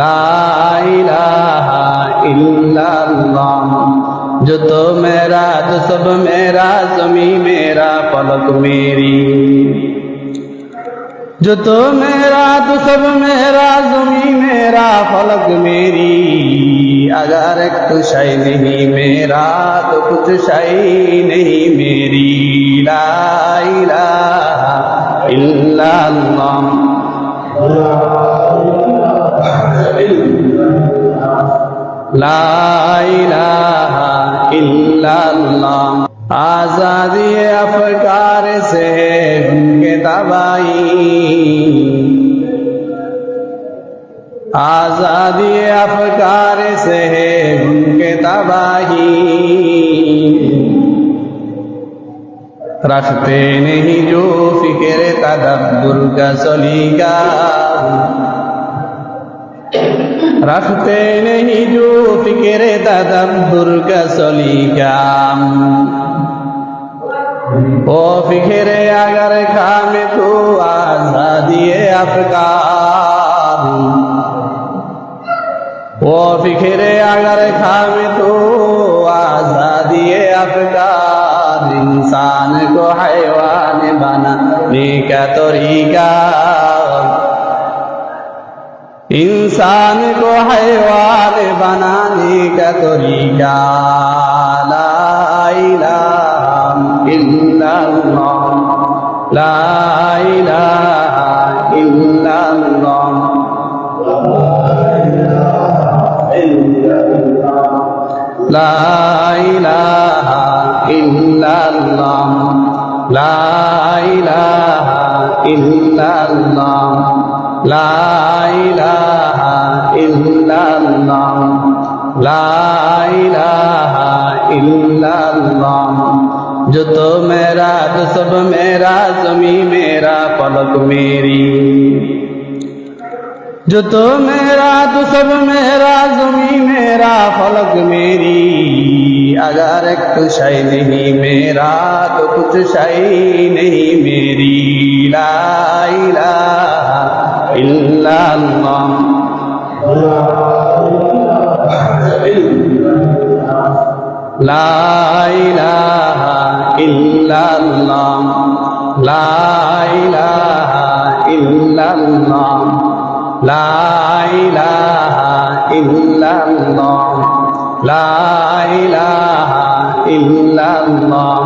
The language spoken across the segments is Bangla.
লা ইলাহা ইল্লাল্লাহ। जो तो मेरा जो सब मेरा जमी मेरा पलक मेरी, जो तो मेरा तो सब मेरा जमी मेरा फलक मेरी। अगर एक तो शाही नहीं मेरा तो कुछ शाही नहीं मेरी। ला इलाहा इल्लल्लाह। ला इलाहा इल्लल्लाह। आजादी अफकार से उनके तबाही, आजादी अफकार से है उनके तबाही। रखते नहीं जो फिक्र तदब्बुर का सलीका, रखते नहीं जो फिक्र तदब्बुर का सलीका। ओ फिक्र अगर खामे तो आजादी अफकार, वो फिक्र अगर खामे तो आजादी अफकार। इंसान को हैवान बनाने का तरीका, इंसान को हैवान बनाने का तरीका। ला इलाहा इल्लल्लाह। ला इलाहा इल्लल्लाह। ला इलाहा इल्लल्लाह। ला इलाहा इल्लल्लाह। ला इलाहा इल्लल्लाह। ला इलाहा इल्लल्लाह। जो तो मेरा जो सब मेरा जमी मेरा पलक मेरी, जो तो मेरा तो सब मेरा जमी मेरा फलक मेरी। अगर एक तो शाही नहीं मेरा तो कुछ शाही नहीं मेरी। ला इलाहा इल्लल्लाह। ला इलाहा इल्लल्लाह। ला इलाहा इल्लल्लाह। ला इलाहा इल्लल्लाह। ला इलाहा इल्लल्लाह।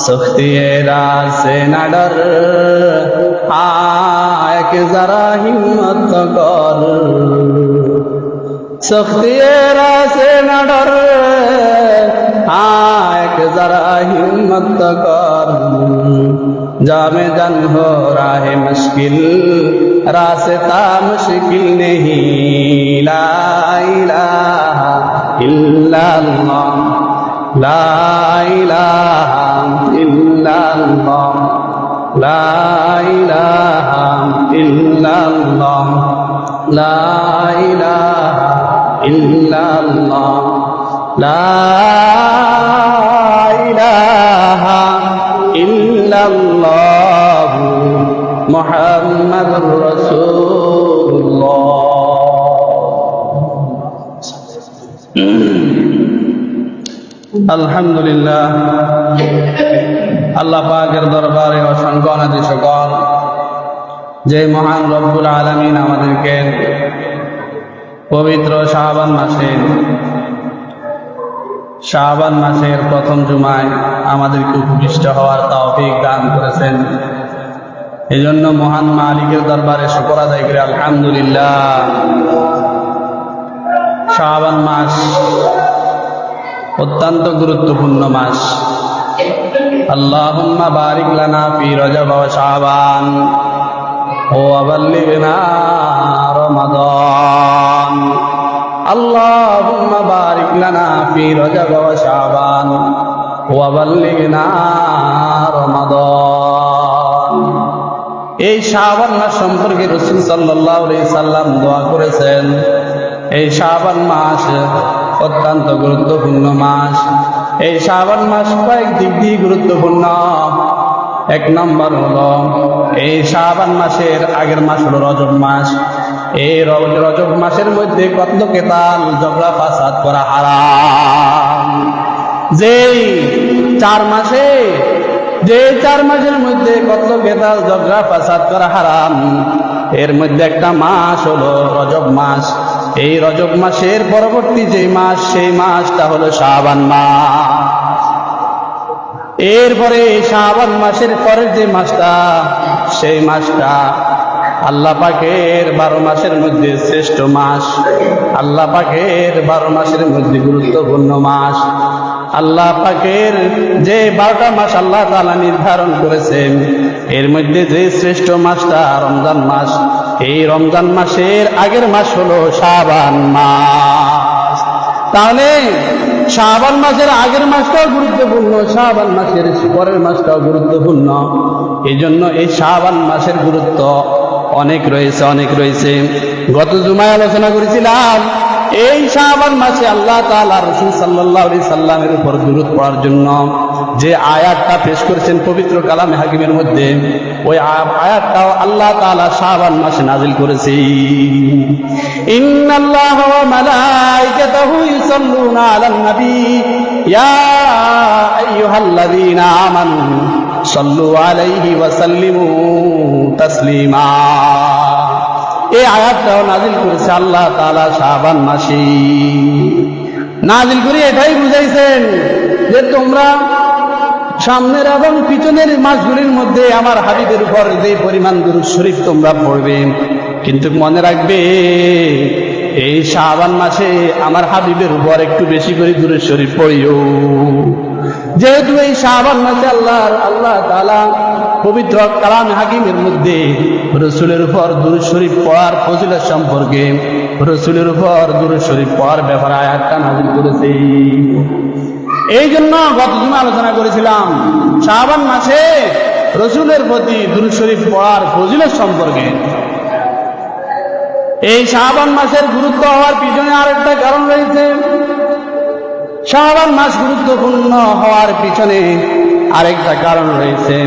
सख्ती राह से न डर, एक जरा हिम्मत कर। सख्ती राह से न डर, एक जरा हिम्मत कर। जामे जन हो राह मुश्किल, रास्ता मुश्किल नहीं। ला इलाहा इल्लल्लाह। ला इलाहा इल्लल्लाह। ला इलाहा इल्लल्लाह। ला इलाहा इल्लल्लाह। ला इलाहा इल्लल्लाह मुहम्मदुर रसूलुल्लाह। আলহামদুলিল্লাহ, আল্লাহ পাকের দরবারে অসংখ্য অনাদি শুকর যে মহান রব্বুল আলামিন আমাদেরকে পবিত্র শাবান মাসের প্রথম জুমায় আমাদেরকে উপবিষ্ট হওয়ার তৌফিক দান করেছেন। এই জন্য মহান মালিকের দরবারে শুকর আদায় করে আলহামদুলিল্লাহ। শাবান মাস অত্যন্ত গুরুত্বপূর্ণ মাস। আল্লাহুম্মা বারিক লানা ফি রজব ওয়া শাবান ওয়া বাল্লিগনা রমাদান। আল্লাহুম্মা বারিক লানা ফি রজব ওয়া শাবান ওয়া বাল্লিগনা রমাদান। এই শাবান মাস সম্পর্কে রাসূল সাল্লাল্লাহু আলাইহি সাল্লাম দোয়া করেছেন। এই শাবান মাস অত্যন্ত গুরুত্বপূর্ণ মাস। এই শাবান মাস কয়েক দিক দিয়ে গুরুত্বপূর্ণ। এক নম্বর হলো এই শাবান মাসের আগের মাস হলো রজব মাস। এই রজব মাসের মধ্যে কতল কেতাল ঝগড়া ফাসাদ করা হারাম। যেই 4 মাসের মধ্যে কতল কেতাল ঝগড়া ফাসাদ করা হারাম, এর মধ্যে একটা মাস হলো রজব মাস। এই রজব মাসের পরবর্তী যে মাস, সেই মাসটা হলো শাবান মাস। এরপরে শাবান মাসের পরের যে মাসটা, সেই মাসটা আল্লাহ পাকের 12 মাসের মধ্যে শ্রেষ্ঠ মাস, আল্লাহ পাকের 12 মাসের মধ্যে গুরুত্বপূর্ণ মাস। আল্লাহ পাকের যে 12টা মাস আল্লাহ তাআলা নির্ধারণ করেছেন, এর মধ্যে যে শ্রেষ্ঠ মাসটা রমজান মাস। এই রমজান মাসের আগের মাস হলো শাবান মাস। তাহলে শাবান মাসের আগের মাসটাও গুরুত্বপূর্ণ, শাবান মাসের পরের মাসটাও গুরুত্বপূর্ণ। এই জন্য এই শাবান মাসের গুরুত্ব অনেক রয়েছে। গত জুমায় আলোচনা করেছিলাম, এই শাবান মাসে আল্লাহ তাআলা রাসূল সাল্লাল্লাহু আলাইহি সাল্লামের উপর দুরূদ পড়ার জন্য যে আয়াতটা পেশ করেছেন পবিত্র কালামে হাকিমের মধ্যে, ওই আয়াতটাও আল্লাহ তাআলা শাবান মাসে নাজিল করেছেন। ইন্নাল্লাহা ওয়া মালাইকাতাহু ইউসাল্লুনা আলান নবী ইয়া আইয়ুহাল্লাযীনা আমানু সাল্লু আলাইহি ওয়া সাল্লিমু তাসলিমা। এই আয়াতটাও নাজিল করেছে আল্লাহ তাআলা শাবান মাসে। নাজিল করে এটাই বুঝাইছেন যে তোমরা সামনের এবং পিছনের মাসগুলির মধ্যে আমার হাবিবের উপর যে পরিমাণ দুরূদ শরীফ তোমরা পড়বে, কিন্তু মনে রাখবে এই শাবান মাসে আমার হাবিবের উপর একটু বেশি করে দুরূদ শরীফ পড়িও। যেহেতু এই শাবান মাসে আল্লাহ তাআলা পবিত্র কালামে হাকিমের মধ্যে রাসূলের উপর দুরূদ শরীফ পড়ার ফজিলত সম্পর্কে, রাসূলের উপর দুরূদ শরীফ পড়ার ব্যাপারে আয়াতটা নাযিল করেছে। এই জন্য গত জুমা আলোচনা করেছিলাম শাবান মাসে রাসূলের প্রতি দুরূদ শরীফ পড়ার ফজিলত সম্পর্কে। এই শাবান মাসের গুরুত্ব হওয়ার পিছনে আরেকটা কারণ রয়েছে। শাবান মাস গুরুত্বপূর্ণ হওয়ার পিছনে আরেকটা কারণ রয়েছে।